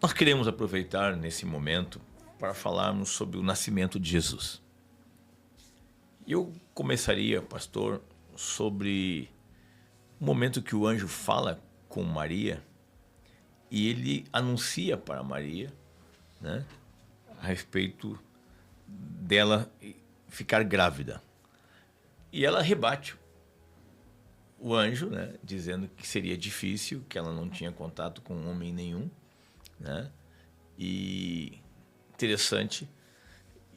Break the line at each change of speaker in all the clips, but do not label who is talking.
Nós queremos aproveitar nesse momento para falarmos sobre o nascimento de Jesus. Eu começaria, pastor, sobre o momento que o anjo fala com Maria e ele anuncia para Maria, né, a respeito dela ficar grávida. E ela rebate o anjo, né, dizendo que seria difícil, que ela não tinha contato com homem nenhum, né? E interessante,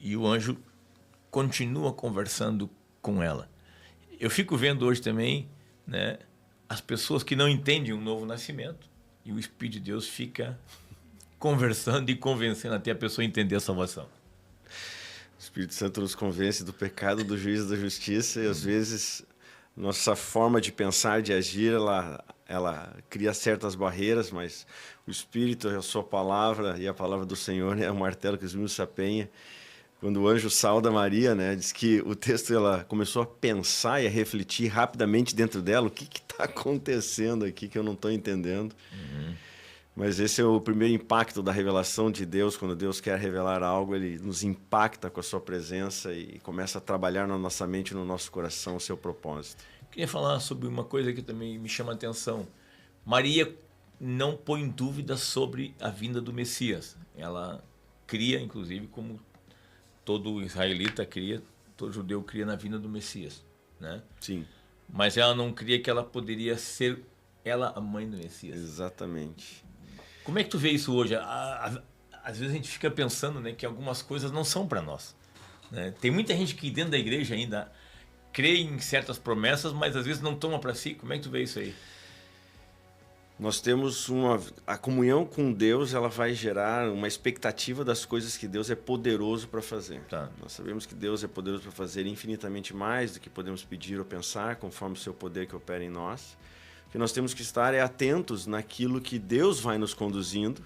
e o anjo continua conversando com ela. Eu fico vendo hoje também, né, as pessoas que não entendem o novo nascimento e o Espírito de Deus fica conversando e convencendo até a pessoa entender a salvação.
O Espírito Santo nos convence do pecado, do juízo e da justiça, e às vezes nossa forma de pensar, de agir, ela cria certas barreiras, mas o Espírito é a sua palavra, e a palavra do Senhor é o martelo que esmiuça a penha. Quando o anjo sauda Maria, né, diz que o texto, ela começou a pensar e a refletir rapidamente dentro dela, o que está acontecendo aqui que eu não estou entendendo. Mas esse é o primeiro impacto da revelação de Deus. Quando Deus quer revelar algo, Ele nos impacta com a sua presença e começa a trabalhar na nossa mente, no nosso coração, o seu propósito.
Queria falar sobre uma coisa que também me chama a atenção. Maria não põe dúvida sobre a vinda do Messias. Ela cria, inclusive, como todo israelita cria, todo judeu cria na vinda do Messias, né?
Sim.
Mas ela não cria que ela poderia ser ela a mãe do Messias.
Exatamente.
Como é que tu vê isso hoje? Às vezes a gente fica pensando, né, que algumas coisas não são para nós, né? Tem muita gente que dentro da igreja ainda crê em certas promessas, mas às vezes não toma para si. Como é que tu vê isso aí?
Nós temos a comunhão com Deus, ela vai gerar uma expectativa das coisas que Deus é poderoso para fazer.
Tá.
Nós sabemos que Deus é poderoso para fazer infinitamente mais do que podemos pedir ou pensar, conforme o seu poder que opera em nós. O que nós temos que estar atentos naquilo que Deus vai nos conduzindo.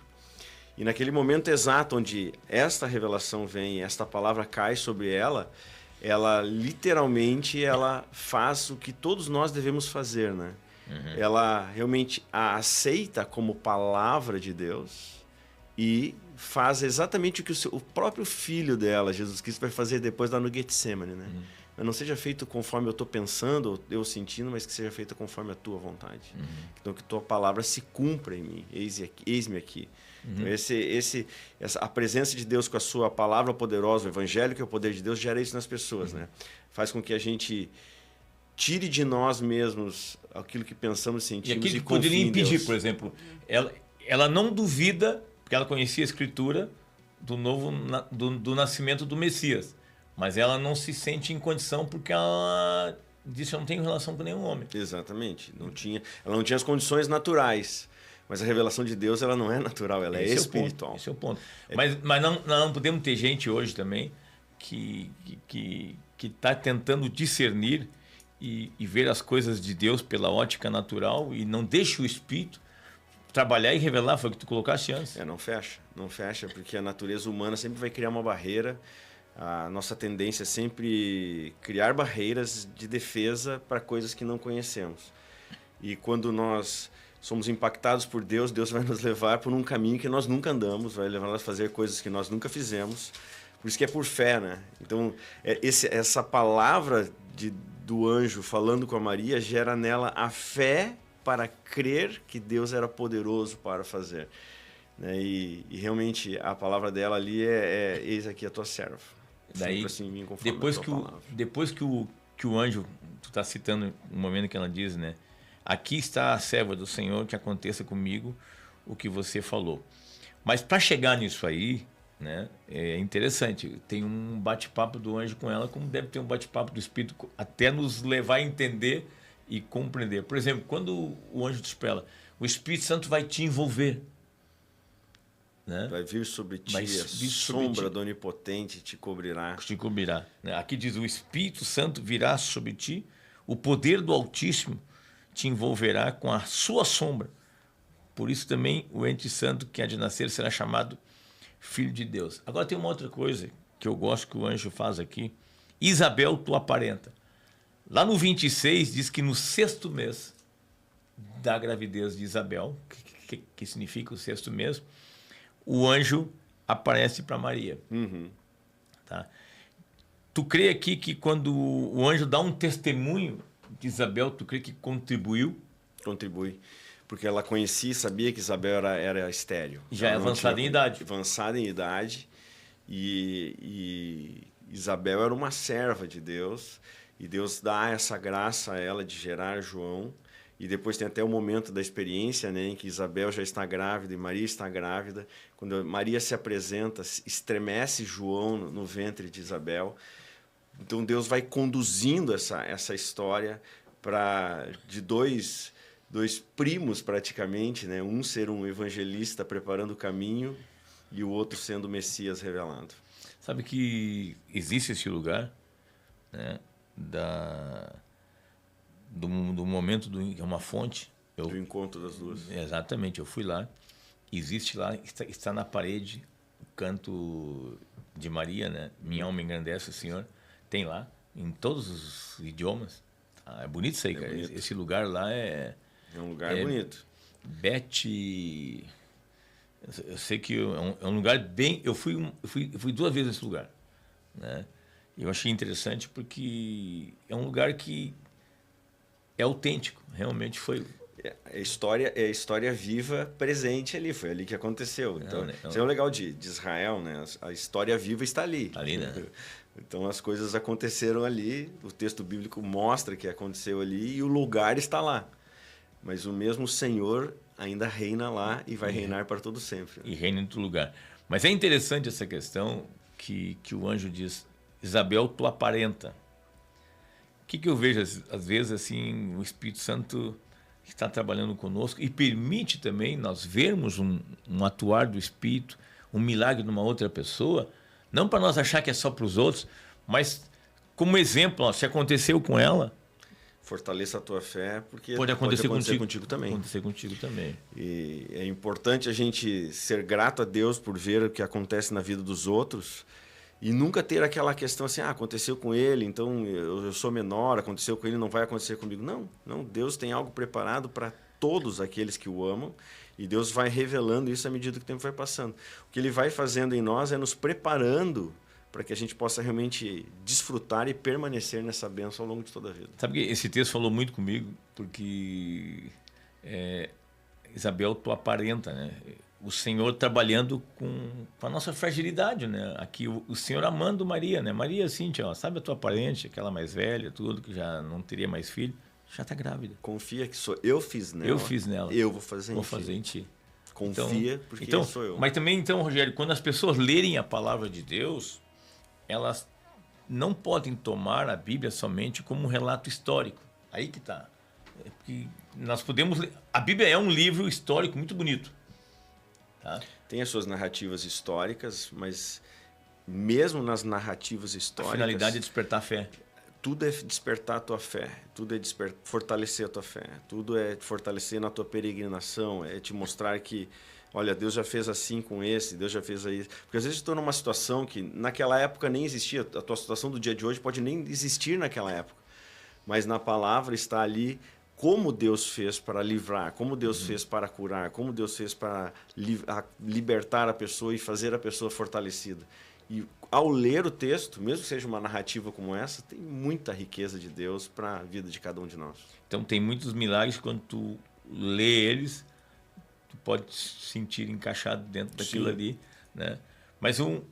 E naquele momento exato onde esta revelação vem, esta palavra cai sobre ela literalmente faz o que todos nós devemos fazer, né? Ela realmente a aceita como palavra de Deus e faz exatamente o que o próprio filho dela, Jesus Cristo, vai fazer depois lá no Getsemane, né? Mas não seja feito conforme eu estou pensando, ou eu sentindo, mas que seja feito conforme a tua vontade. Então que tua palavra se cumpra em mim, eis-me aqui. Então, a presença de Deus com a sua palavra poderosa, o evangelho que é o poder de Deus, gera isso nas pessoas, né? Faz com que a gente tire de nós mesmos aquilo que pensamos, sentimos
e aquilo
e
que poderia
confie em
impedir,
Deus.
por exemplo, ela não duvida, porque ela conhecia a Escritura do nascimento do Messias, mas ela não se sente em condição porque ela disse: eu não tenho relação com nenhum homem.
Exatamente. Ela não tinha as condições naturais. Mas a revelação de Deus, ela não é natural, ela é espiritual.
Esse é o ponto. Mas não podemos ter gente hoje também que está tentando discernir e ver as coisas de Deus pela ótica natural e não deixa o Espírito trabalhar e revelar. Foi o que tu colocaste antes.
Não fecha, porque a natureza humana sempre vai criar uma barreira. A nossa tendência é sempre criar barreiras de defesa para coisas que não conhecemos. E quando nós somos impactados por Deus, Deus vai nos levar por um caminho que nós nunca andamos, vai levar nós a fazer coisas que nós nunca fizemos. Por isso que é por fé, né? Então, essa palavra do anjo falando com a Maria gera nela a fé para crer que Deus era poderoso para fazer. Né? E realmente a palavra dela ali eis aqui a tua serva.
Daí,
assim,
depois que o anjo, tu está citando o momento que ela diz, né? Aqui está a serva do Senhor, que aconteça comigo o que você falou. Mas para chegar nisso aí, né, é interessante. Tem um bate-papo do anjo com ela, como deve ter um bate-papo do Espírito, até nos levar a entender e compreender. Por exemplo, quando o anjo diz para ela: o Espírito Santo vai te envolver. Né?
Vai vir sobre ti, a sombra do Onipotente te cobrirá.
Te cobrirá. Aqui diz: o Espírito Santo virá sobre ti, o poder do Altíssimo te envolverá com a sua sombra. Por isso também o ente santo que há de nascer será chamado Filho de Deus. Agora tem uma outra coisa que eu gosto que o anjo faz aqui. Isabel, tu aparenta. Lá no 26 diz que no 6º mês da gravidez de Isabel, que significa o 6º mês, o anjo aparece para Maria. Tá? Tu crê aqui que quando o anjo dá um testemunho de Isabel, tu crê que contribuiu?
Contribui. Porque ela conhecia e sabia que Isabel era estéril.
Já é avançada em idade.
Avançada em idade. E Isabel era uma serva de Deus. E Deus dá essa graça a ela de gerar João. E depois tem até o momento da experiência, né, em que Isabel já está grávida e Maria está grávida. Quando Maria se apresenta, estremece João no ventre de Isabel. Então Deus vai conduzindo essa história de dois primos praticamente, né? Um ser um evangelista preparando o caminho e o outro sendo o Messias revelado.
Sabe que existe esse lugar, né? Do momento é uma fonte.
Do encontro das duas.
Exatamente, eu fui lá. Existe lá, está na parede o canto de Maria, né? Minha alma engrandece o Senhor. Tem lá, em todos os idiomas. Ah, é bonito isso aí, cara. Bonito. Esse lugar lá é
um lugar bonito.
Eu sei que é um lugar bem... Eu fui 2 vezes nesse lugar, né? Eu achei interessante porque é um lugar que é autêntico. Realmente foi...
É a história viva presente ali. Foi ali que aconteceu. Então, isso é o legal de Israel, né? A história viva está ali.
Ali, né?
Então as coisas aconteceram ali, o texto bíblico mostra que aconteceu ali e o lugar está lá. Mas o mesmo Senhor ainda reina lá e vai reinar para todo sempre.
E reina em outro lugar. Mas é interessante essa questão que o anjo diz, Isabel, tu aparenta. O que eu vejo às vezes assim, o Espírito Santo está trabalhando conosco e permite também nós vermos um atuar do Espírito, um milagre numa outra pessoa, não para nós achar que é só para os outros, mas como exemplo, ó, se aconteceu com ela,
fortaleça a tua fé, porque
pode acontecer
contigo também.
Pode acontecer contigo também.
E é importante a gente ser grato a Deus por ver o que acontece na vida dos outros e nunca ter aquela questão assim, aconteceu com ele, então eu sou menor, aconteceu com ele, não vai acontecer comigo. Não, Deus tem algo preparado para todos aqueles que o amam e Deus vai revelando isso à medida que o tempo vai passando. O que ele vai fazendo em nós é nos preparando para que a gente possa realmente desfrutar e permanecer nessa bênção ao longo de toda a vida.
Sabe que esse texto falou muito comigo, porque Isabel, tu aparenta, né? O Senhor trabalhando com a nossa fragilidade, né? Aqui o Senhor amando Maria, né? Maria, Cíntia, ó, sabe a tua parente, aquela mais velha, tudo, que já não teria mais filho, já está grávida.
Confia que eu fiz nela.
Eu fiz nela.
Eu vou fazer
em ti.
Confia, porque sou eu.
Mas também, então, Rogério, quando as pessoas lerem a palavra de Deus, elas não podem tomar a Bíblia somente como um relato histórico. Aí que está. Nós podemos ler. A Bíblia é um livro histórico muito bonito. Tá?
Tem as suas narrativas históricas, mas mesmo nas narrativas históricas...
A finalidade é despertar a fé.
Tudo é despertar a tua fé, tudo é fortalecer a tua fé, tudo é fortalecer na tua peregrinação, é te mostrar que, olha, Deus já fez assim com esse, Deus já fez aí. Porque às vezes estou numa situação que naquela época nem existia, a tua situação do dia de hoje pode nem existir naquela época, mas na palavra está ali como Deus fez para livrar, como Deus fez para curar, como Deus fez para libertar a pessoa e fazer a pessoa fortalecida. E ao ler o texto, mesmo que seja uma narrativa como essa, tem muita riqueza de Deus para a vida de cada um de nós.
Então tem muitos milagres, quando tu lê eles, tu pode se sentir encaixado dentro daquilo ali, né? Mas o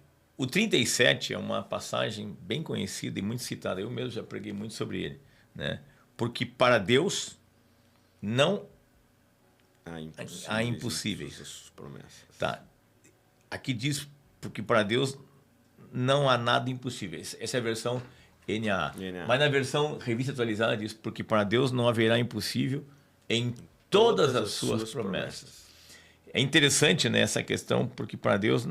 37 é uma passagem bem conhecida e muito citada. Eu mesmo já preguei muito sobre ele, né? Porque para Deus não há impossíveis.
Promessas.
Tá? Aqui diz, porque para Deus não há nada impossível. Essa é a versão NAA. Mas na versão revista atualizada diz, porque para Deus não haverá impossível em todas as suas promessas. É interessante, né, essa questão, porque para Deus...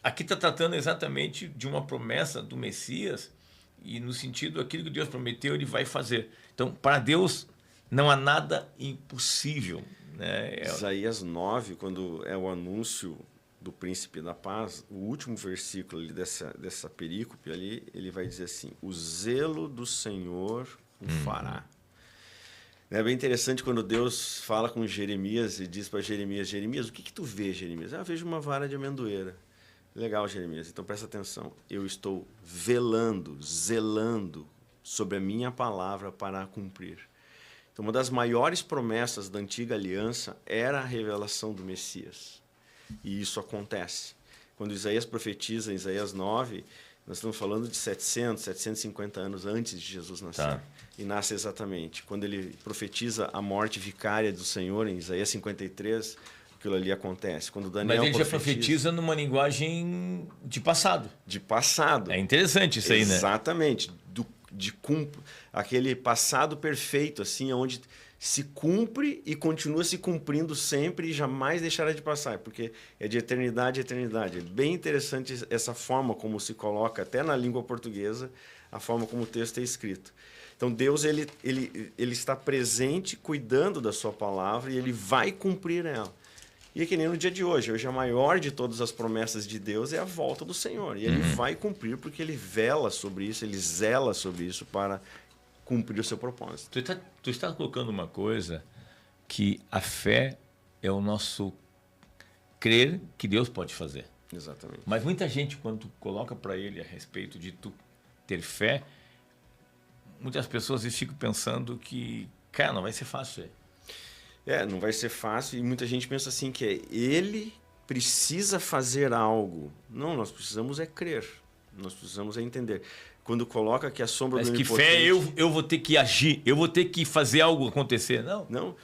Aqui está tratando exatamente de uma promessa do Messias, e no sentido, aquilo que Deus prometeu, ele vai fazer. Então, para Deus, não há nada impossível, né?
Isaías 9, quando é o anúncio do príncipe da paz, o último versículo ali dessa perícope ali, ele vai dizer assim, o zelo do Senhor o fará. É bem interessante quando Deus fala com Jeremias e diz para Jeremias, Jeremias, o que tu vê, Jeremias? Eu vejo uma vara de amendoeira. Legal, Jeremias. Então presta atenção. Eu estou velando, zelando sobre a minha palavra para a cumprir. Então, uma das maiores promessas da antiga aliança era a revelação do Messias. E isso acontece. Quando Isaías profetiza, em Isaías 9, nós estamos falando de 750 anos antes de Jesus nascer.
Tá.
E nasce exatamente. Quando ele profetiza a morte vicária do Senhor, em Isaías 53, aquilo ali acontece. Quando Daniel
Mas ele já profetiza numa linguagem de passado.
De passado.
É interessante isso aí, né?
Exatamente. Aquele passado perfeito, assim, onde se cumpre e continua se cumprindo sempre e jamais deixará de passar, porque é de eternidade a eternidade. É bem interessante essa forma como se coloca, até na língua portuguesa, a forma como o texto é escrito. Então, Deus ele está presente, cuidando da sua palavra, e ele vai cumprir ela. E é que nem no dia de hoje. Hoje a maior de todas as promessas de Deus é a volta do Senhor. E ele vai cumprir porque ele vela sobre isso, ele zela sobre isso para cumprir o seu propósito.
Tu está colocando uma coisa que a fé é o nosso crer que Deus pode fazer.
Exatamente.
Mas muita gente, quando tu coloca para ele a respeito de tu ter fé, muitas pessoas ficam pensando que, cara, não vai ser fácil.
Não vai ser fácil e muita gente pensa assim que ele precisa fazer algo. Não, nós precisamos é crer. Nós precisamos é entender. Quando coloca que a sombra
Mas
do
que
onipotente...
fé eu vou ter que agir, eu vou ter que fazer algo acontecer.
Não,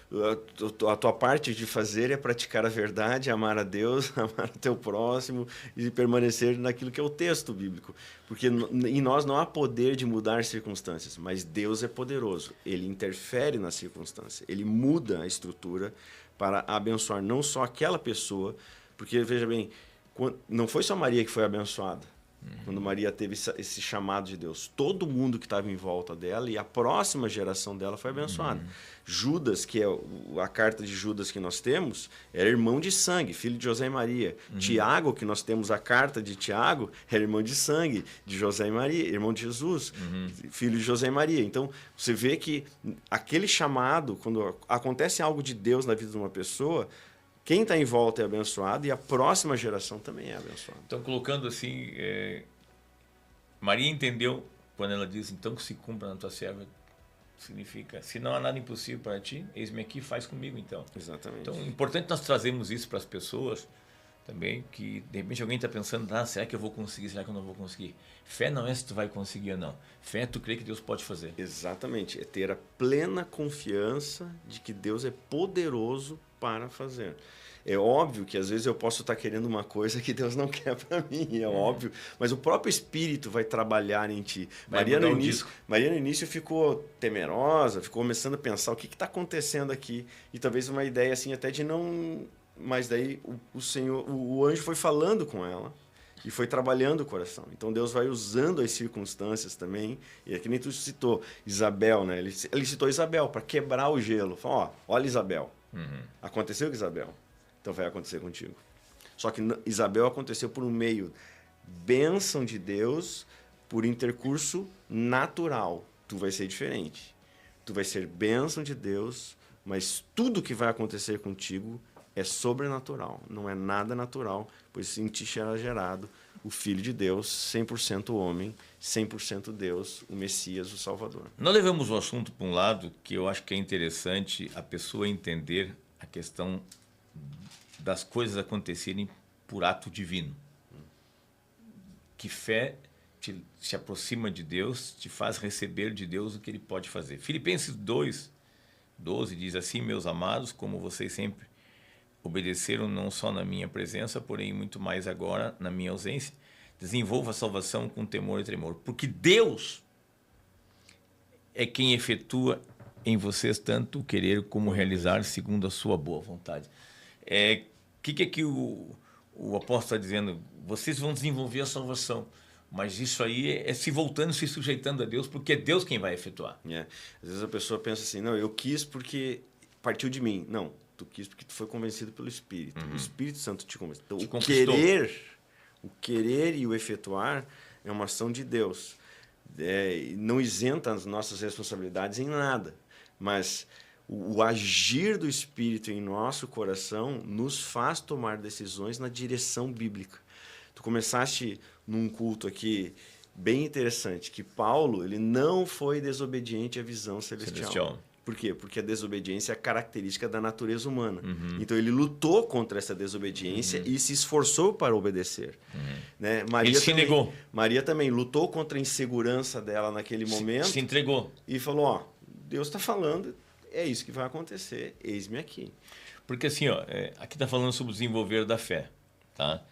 a tua parte de fazer é praticar a verdade, amar a Deus, amar o teu próximo e permanecer naquilo que é o texto bíblico. Porque em nós não há poder de mudar circunstâncias, mas Deus é poderoso. Ele interfere na circunstância, ele muda a estrutura para abençoar não só aquela pessoa, porque, veja bem, não foi só Maria que foi abençoada. Quando Maria teve esse chamado de Deus, todo mundo que estava em volta dela e a próxima geração dela foi abençoada. Judas, que é a carta de Judas que nós temos, era irmão de sangue, filho de José e Maria. Tiago, que nós temos a carta de Tiago, era irmão de sangue de José e Maria, irmão de Jesus, filho de José e Maria. Então, você vê que aquele chamado, quando acontece algo de Deus na vida de uma pessoa, quem está em volta é abençoado e a próxima geração também é abençoada.
Então, colocando assim, Maria entendeu quando ela diz, então que se cumpra na tua serva, significa, se não há nada impossível para ti, eis-me aqui, faz comigo então.
Exatamente.
Então, é importante nós trazermos isso para as pessoas também, que de repente alguém está pensando, será que eu vou conseguir, será que eu não vou conseguir? Fé não é se tu vai conseguir ou não. Fé é tu crer que Deus pode fazer.
Exatamente, é ter a plena confiança de que Deus é poderoso para fazer. É óbvio que às vezes eu posso estar querendo uma coisa que Deus não quer para mim, óbvio, mas o próprio Espírito vai trabalhar em ti. Maria no início ficou temerosa, ficou começando a pensar o que está acontecendo aqui, e talvez uma ideia assim até de não... Mas daí o anjo foi falando com ela e foi trabalhando o coração. Então Deus vai usando as circunstâncias também. E é que nem tu citou Isabel, né? Ele citou Isabel para quebrar o gelo. Falou, olha Isabel. Aconteceu com Isabel. Então vai acontecer contigo. Só que Isabel aconteceu por um meio bênção de Deus, por intercurso natural. Tu vai ser diferente. Tu vai ser bênção de Deus, mas tudo que vai acontecer contigo é sobrenatural, não é nada natural, pois em ti será gerado o Filho de Deus, 100% homem, 100% Deus, o Messias, o Salvador.
Nós levamos o assunto para um lado que eu acho que é interessante a pessoa entender a questão das coisas acontecerem por ato divino. Que fé se aproxima de Deus, te faz receber de Deus o que Ele pode fazer. Filipenses 2:12 diz assim, meus amados, como vocês sempre obedeceram não só na minha presença, porém muito mais agora na minha ausência, desenvolva a salvação com temor e tremor, porque Deus é quem efetua em vocês tanto o querer como realizar segundo a sua boa vontade. Que o apóstolo está dizendo? Vocês vão desenvolver a salvação, mas isso aí é se voltando, se sujeitando a Deus, porque é Deus quem vai efetuar.
Às vezes a pessoa pensa assim, não, eu quis porque partiu de mim. Não, tu quis porque tu foi convencido pelo Espírito. O Espírito Santo te convenceu. Então, o querer e o efetuar é uma ação de Deus. Não isenta as nossas responsabilidades em nada. Mas o agir do Espírito em nosso coração nos faz tomar decisões na direção bíblica. Tu começaste num culto aqui bem interessante, que Paulo ele não foi desobediente à visão celestial. Por quê? Porque a desobediência é a característica da natureza humana. Então, ele lutou contra essa desobediência e se esforçou para obedecer. Né?
Ele se negou.
Maria também lutou contra a insegurança dela naquele momento.
Se entregou.
E falou, ó, Deus está falando, é isso que vai acontecer, eis-me aqui.
Porque assim, ó, aqui está falando sobre o desenvolver da fé. Tá?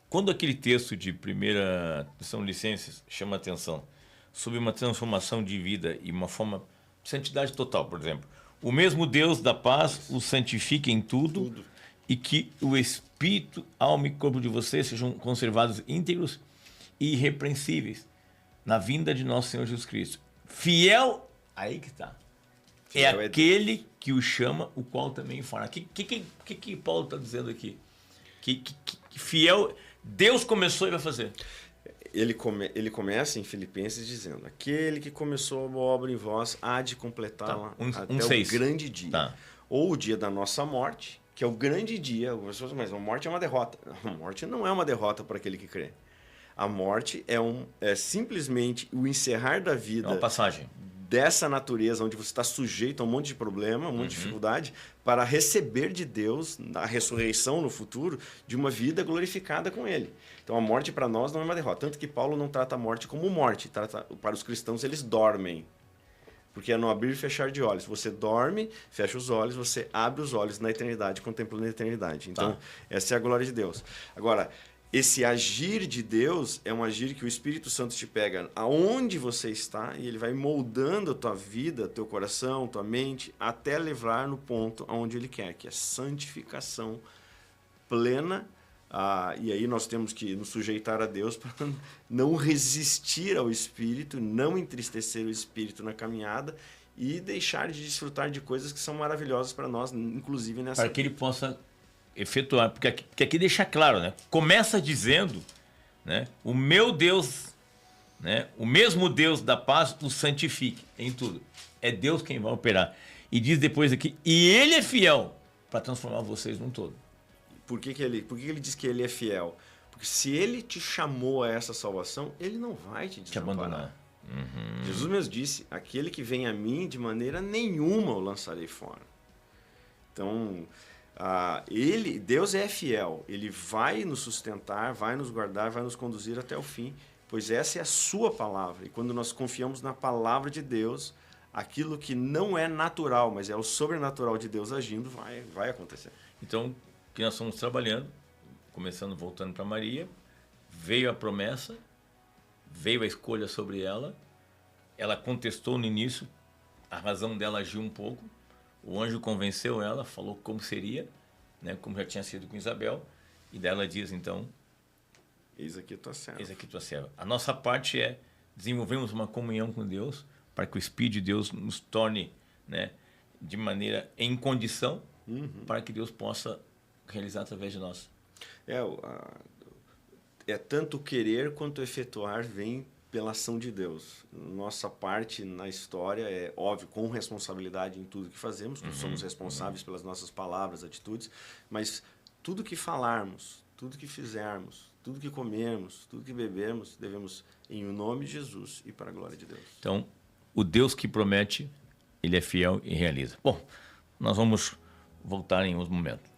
Quando aquele texto de 1 Tessalonicenses chama a atenção sobre uma transformação de vida e uma forma... Santidade total, por exemplo. O mesmo Deus da paz o santifique em tudo e que o espírito, alma e corpo de vocês sejam conservados íntegros e irrepreensíveis na vinda de nosso Senhor Jesus Cristo. Fiel, aí que está. É aquele que o chama, o qual também fará. O que Paulo está dizendo aqui? Que fiel, Deus começou e vai fazer.
Ele começa em Filipenses dizendo: aquele que começou a boa obra em vós há de completá-la até o grande dia.
Tá.
Ou o dia da nossa morte, que é o grande dia. Mas a morte é uma derrota. A morte não é uma derrota para aquele que crê. A morte é simplesmente o encerrar da vida.
É uma passagem.
Dessa natureza, onde você está sujeito a um monte de problema, um monte de dificuldade, para receber de Deus, a ressurreição no futuro, de uma vida glorificada com Ele. Então, a morte para nós não é uma derrota. Tanto que Paulo não trata a morte como morte. Para os cristãos, eles dormem. Porque é no abrir e fechar de olhos. Você dorme, fecha os olhos, você abre os olhos na eternidade, contemplando a eternidade. Então, essa é a glória de Deus. Agora, esse agir de Deus é um agir que o Espírito Santo te pega aonde você está e ele vai moldando a tua vida, teu coração, tua mente, até levar no ponto aonde ele quer, que é santificação plena. E aí nós temos que nos sujeitar a Deus para não resistir ao Espírito, não entristecer o Espírito na caminhada e deixar de desfrutar de coisas que são maravilhosas para nós, inclusive nessa
Para que ele possa efetuar, porque aqui deixa claro, né? Começa dizendo, né? O meu Deus, né? O mesmo Deus da paz o santifique em tudo. É Deus quem vai operar. E diz depois aqui, e ele é fiel para transformar vocês num todo.
Por que ele diz que ele é fiel? Porque se ele te chamou a essa salvação, ele não vai te
abandonar.
Jesus mesmo disse, aquele que vem a mim, de maneira nenhuma o lançarei fora. Então, Deus é fiel, ele vai nos sustentar, vai nos guardar, vai nos conduzir até o fim, pois essa é a sua palavra. E quando nós confiamos na palavra de Deus, aquilo que não é natural, mas é o sobrenatural de Deus agindo, vai acontecer.
Então, que nós estamos trabalhando, voltando para Maria, veio a promessa, veio a escolha sobre ela contestou no início, a razão dela agiu um pouco, o anjo convenceu ela, falou como seria, né, como já tinha sido com Isabel, e daí ela diz, então,
eis aqui tua serva.
Eis aqui tua serva. A nossa parte é desenvolvermos uma comunhão com Deus, para que o Espírito de Deus nos torne, né, de maneira em condição, para que Deus possa realizar através de nós.
É tanto querer quanto efetuar vem pela ação de Deus. Nossa parte na história é, óbvio, com responsabilidade em tudo que fazemos, nós somos responsáveis pelas nossas palavras, atitudes, mas tudo que falarmos, tudo que fizermos, tudo que comermos, tudo que bebermos, devemos em nome de Jesus e para a glória de Deus.
Então, o Deus que promete, ele é fiel e realiza. Bom, nós vamos voltar em outro momento.